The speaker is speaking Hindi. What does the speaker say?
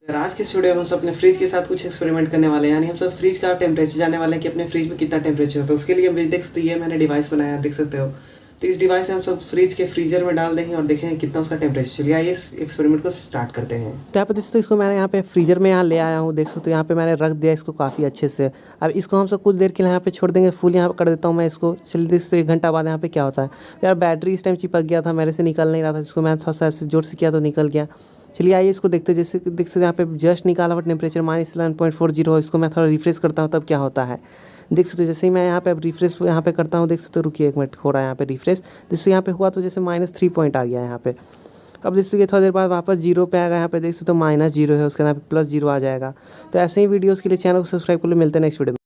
आज के इस वीडियो में हम सब अपने फ्रिज के साथ कुछ एक्सपेरिमेंट करने वाले हैं, यानी हम सब फ्रिज का टेम्परेचर जानने वाले हैं कि अपने फ्रिज में कितना टेम्परेचर है। तो उसके लिए हम देख सकते हो, ये मैंने डिवाइस बनाया, देख सकते हो। तो इस डिवाइस से हम सब फ्रिज के फ्रीजर में डाल देंगे और देखेंगे कितना उसका टेम्परेचर। चलिए आइए इस एक्सपेरिमेंट को स्टार्ट करते हैं। तो यहाँ पे देख सकते हो, इसको मैंने यहाँ पे फ्रीजर में यहाँ ले आया हूँ, देख सकते हो। यहाँ पे मैंने रख दिया इसको काफ़ी अच्छे से। अब इसको हम सब कुछ देर के लिए यहाँ पे छोड़ देंगे, फुल यहाँ कर देता हूँ मैं इसको। चलिए देख सकते हो 1 घंटा बाद यहाँ पे क्या होता है। तो यार बैटरी इस टाइम चिपक गया था, मेरे से निकल नहीं रहा था, इसको मैं थोड़ा सा ऐसे जोर से किया तो निकल गया। चलिए आइए इसको देखते हैं। जैसे देख सकते हैं यहाँ पे जस्ट निकाला हुआ टेम्परेचर -11.40 है। इसको मैं थोड़ा रिफ्रेश करता हूँ तब क्या होता है, देख सकते हो। जैसे ही मैं यहाँ पे अब रिफ्रेश यहाँ पे करता हूँ, देख सकते हो। रुकिए 1 मिनट, हो रहा है यहाँ पे रिफ्रेश। जिससे यहाँ पे हुआ तो जैसे -3 पॉइंट आ गया यहाँ पे। अब देख सकते हो थोड़ी देर बाद वापस 0 पे आएगा। यहाँ पे देख सकते हो -0 है, उसके यहाँ पे +0 आ जाएगा। तो ऐसे ही वीडियोज़ के लिए चैनल को सब्सक्राइब कर लो। मिलते हैं नेक्स्ट वीडियो में।